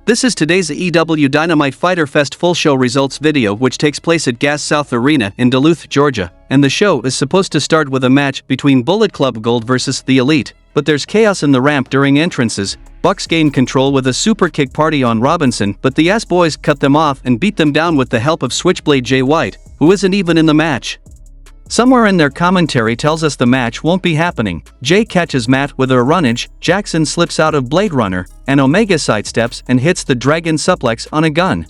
This is today's AEW Dynamite Fyter Fest full show results video, which takes place at Gas South Arena in Duluth, Georgia, and the show is supposed to start with a match between Bullet Club Gold versus The Elite, but there's chaos in the ramp during entrances. Bucks gain control with a super kick party on Robinson, but the Ass Boys cut them off and beat them down with the help of Switchblade Jay White, who isn't even in the match. Somewhere in their commentary tells us the match won't be happening. Jay catches Matt with a runnage, Jackson slips out of Blade Runner, and Omega sidesteps and hits the Dragon Suplex on a gun.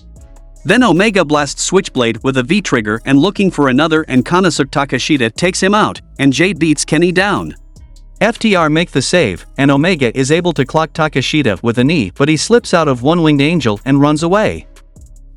Then Omega blasts Switchblade with a V-trigger and looking for another, and Konosuke Takeshita takes him out, and Jay beats Kenny down. FTR make the save, and Omega is able to clock Takeshita with a knee, but he slips out of One-Winged Angel and runs away.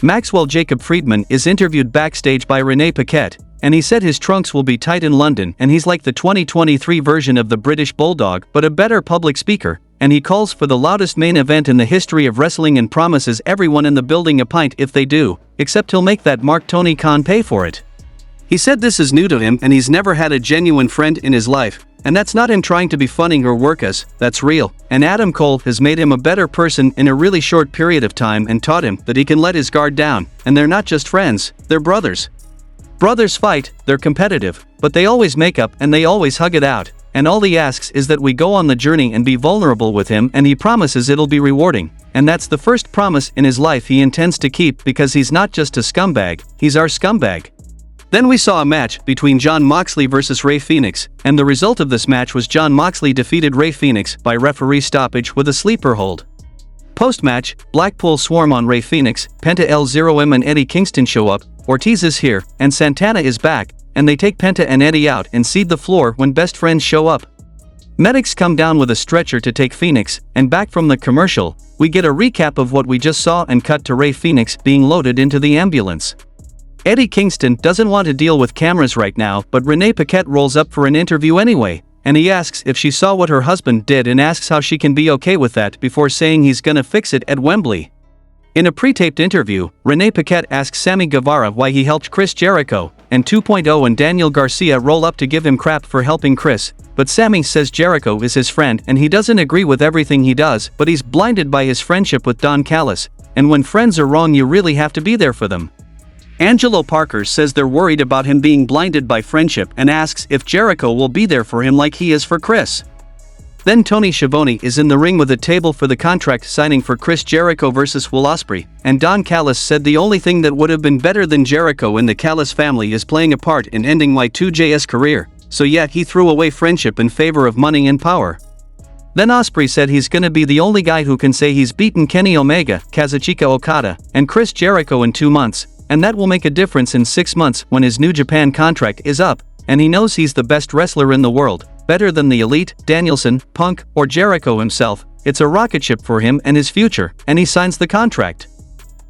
Maxwell Jacob Friedman is interviewed backstage by Renee Paquette, and he said his trunks will be tight in London and he's like the 2023 version of the British Bulldog but a better public speaker, and he calls for the loudest main event in the history of wrestling and promises everyone in the building a pint if they do, except he'll make that Mark Tony Khan pay for it. He said this is new to him and he's never had a genuine friend in his life, and that's not him trying to be funny or work us, that's real, and Adam Cole has made him a better person in a really short period of time and taught him that he can let his guard down, and they're not just friends, they're brothers. Brothers fight, they're competitive, but they always make up and they always hug it out, and all he asks is that we go on the journey and be vulnerable with him, and he promises it'll be rewarding, and that's the first promise in his life he intends to keep because he's not just a scumbag, he's our scumbag. Then we saw a match between Jon Moxley versus Rey Fenix, and the result of this match was Jon Moxley defeated Rey Fenix by referee stoppage with a sleeper hold. Post-match, Blackpool swarm on Rey Fenix, Penta L0M and Eddie Kingston show up, Ortiz is here, and Santana is back, and they take Penta and Eddie out and cede the floor when best friends show up. Medics come down with a stretcher to take Fenix, and back from the commercial, we get a recap of what we just saw and cut to Rey Fenix being loaded into the ambulance. Eddie Kingston doesn't want to deal with cameras right now, but Renee Paquette rolls up for an interview anyway, and he asks if she saw what her husband did and asks how she can be okay with that before saying he's gonna fix it at Wembley. In a pre-taped interview, Renee Paquette asks Sammy Guevara why he helped Chris Jericho, and 2.0 and Daniel Garcia roll up to give him crap for helping Chris, but Sammy says Jericho is his friend and he doesn't agree with everything he does, but he's blinded by his friendship with Don Callis, and when friends are wrong you really have to be there for them. Angelo Parker says they're worried about him being blinded by friendship and asks if Jericho will be there for him like he is for Chris. Then Tony Schiavone is in the ring with a table for the contract signing for Chris Jericho versus Will Ospreay, and Don Callis said the only thing that would have been better than Jericho in the Callis family is playing a part in ending Y2J's career, so yet he threw away friendship in favor of money and power. Then Ospreay said he's gonna be the only guy who can say he's beaten Kenny Omega, Kazuchika Okada, and Chris Jericho in 2 months, and that will make a difference in 6 months when his New Japan contract is up, and he knows he's the best wrestler in the world, better than the Elite, Danielson, Punk, or Jericho himself. It's a rocket ship for him and his future, and he signs the contract.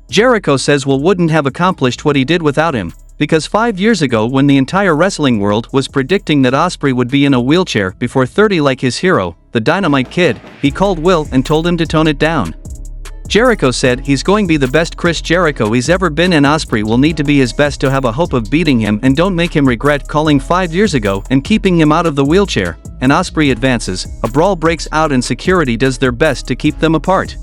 Jericho says Will wouldn't have accomplished what he did without him, because 5 years ago when the entire wrestling world was predicting that Ospreay would be in a wheelchair before 30 like his hero, the Dynamite Kid, he called Will and told him to tone it down. Jericho said he's going to be the best Chris Jericho he's ever been, and Ospreay will need to be his best to have a hope of beating him, and don't make him regret calling 5 years ago and keeping him out of the wheelchair, and Ospreay advances, a brawl breaks out and security does their best to keep them apart.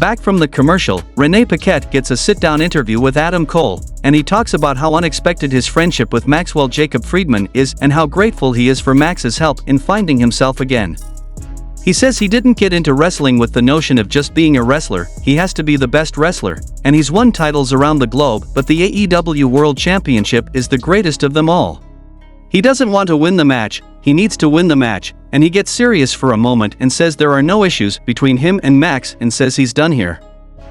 Back from the commercial, Renee Paquette gets a sit-down interview with Adam Cole, and he talks about how unexpected his friendship with Maxwell Jacob Friedman is and how grateful he is for Max's help in finding himself again. He says he didn't get into wrestling with the notion of just being a wrestler, he has to be the best wrestler, and he's won titles around the globe, but the AEW World Championship is the greatest of them all. He doesn't want to win the match, he needs to win the match, and he gets serious for a moment and says there are no issues between him and Max and says he's done here.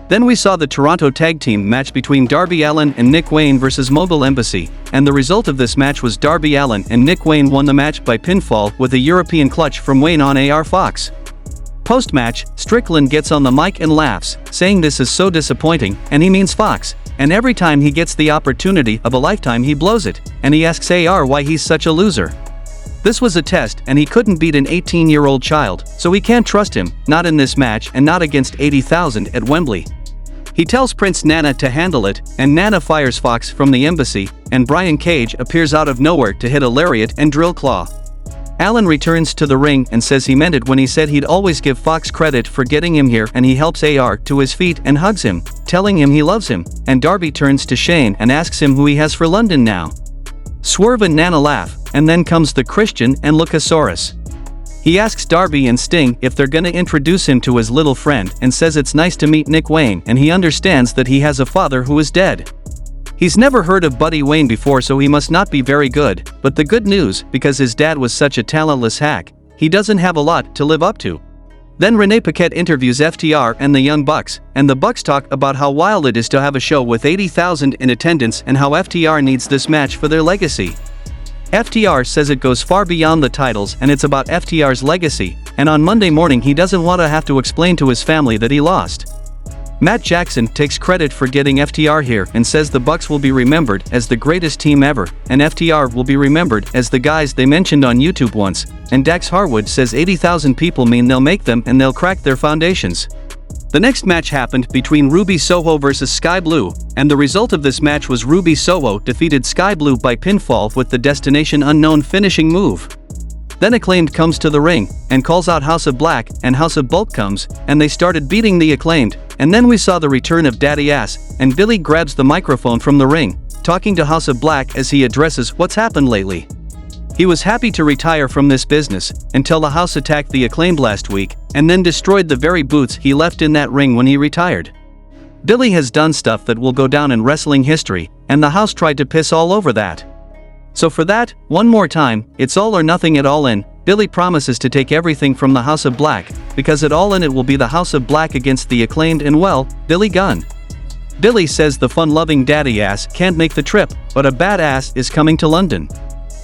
Then we saw the Toronto Tag Team match between Darby Allin and Nick Wayne versus Mobile Embassy, and the result of this match was Darby Allin and Nick Wayne won the match by pinfall with a European clutch from Wayne on AR Fox. Post-match, Strickland gets on the mic and laughs, saying this is so disappointing, and he means Fox, and every time he gets the opportunity of a lifetime he blows it, and he asks AR why he's such a loser. This was a test and he couldn't beat an 18-year-old child, so he can't trust him, not in this match and not against 80,000 at Wembley. He tells Prince Nana to handle it, and Nana fires Fox from the embassy, and Brian Cage appears out of nowhere to hit a lariat and drill claw. Alan returns to the ring and says he meant it when he said he'd always give Fox credit for getting him here, and he helps AR to his feet and hugs him, telling him he loves him, and Darby turns to Shane and asks him who he has for London now. Swerve and Nana laugh, and then comes the Christian and Luchasaurus. He asks Darby and Sting if they're gonna introduce him to his little friend and says it's nice to meet Nick Wayne, and he understands that he has a father who is dead. He's never heard of Buddy Wayne before, so he must not be very good, but the good news, because his dad was such a talentless hack, he doesn't have a lot to live up to. Then Renee Paquette interviews FTR and the Young Bucks, and the Bucks talk about how wild it is to have a show with 80,000 in attendance and how FTR needs this match for their legacy. FTR says it goes far beyond the titles and it's about FTR's legacy, and on Monday morning he doesn't want to have to explain to his family that he lost. Matt Jackson takes credit for getting FTR here and says the Bucks will be remembered as the greatest team ever, and FTR will be remembered as the guys they mentioned on YouTube once, and Dax Harwood says 80,000 people mean they'll make them and they'll crack their foundations. The next match happened between Ruby Soho versus Sky Blue, and the result of this match was Ruby Soho defeated Sky Blue by pinfall with the Destination Unknown finishing move. Then Acclaimed comes to the ring, and calls out House of Black, and House of Bulk comes, and they started beating the Acclaimed, and then we saw the return of Daddy Ass, and Billy grabs the microphone from the ring, talking to House of Black as he addresses what's happened lately. He was happy to retire from this business, until the House attacked the Acclaimed last week, and then destroyed the very boots he left in that ring when he retired. Billy has done stuff that will go down in wrestling history, and the House tried to piss all over that. So for that, one more time, it's all or nothing at All In. Billy promises to take everything from the House of Black, because at All In it will be the House of Black against the Acclaimed and, well, Billy Gunn. Billy says the fun-loving daddy ass can't make the trip, but a badass is coming to London.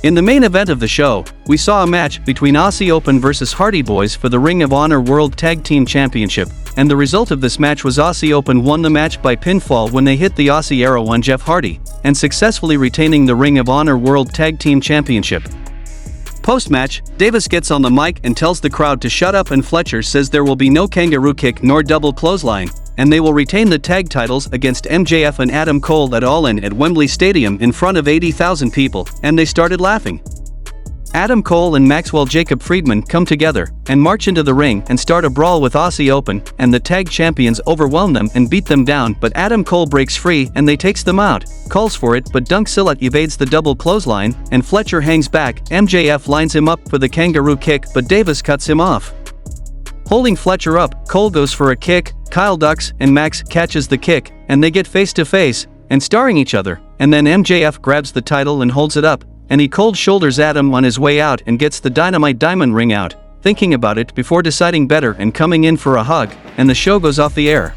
In the main event of the show, we saw a match between Aussie Open versus Hardy Boys for the Ring of Honor World Tag Team Championship, and the result of this match was Aussie Open won the match by pinfall when they hit the Aussie Arrow on Jeff Hardy, and successfully retaining the Ring of Honor World Tag Team Championship. Post-match, Davis gets on the mic and tells the crowd to shut up, and Fletcher says there will be no kangaroo kick nor double clothesline, and they will retain the tag titles against MJF and Adam Cole at All In at Wembley Stadium in front of 80,000 people, and they started laughing. Adam Cole and Maxwell Jacob Friedman come together and march into the ring and start a brawl with Aussie Open, and the tag champions overwhelm them and beat them down, but Adam Cole breaks free and they takes them out, calls for it, but Dunk Sillet evades the double clothesline, and Fletcher hangs back. MJF lines him up for the kangaroo kick, but Davis cuts him off. Holding Fletcher up, Cole goes for a kick, Kyle ducks, and Max catches the kick, and they get face to face and starring each other, and then MJF grabs the title and holds it up, and he cold shoulders Adam on his way out and gets the Dynamite diamond ring out, thinking about it before deciding better and coming in for a hug, and the show goes off the air.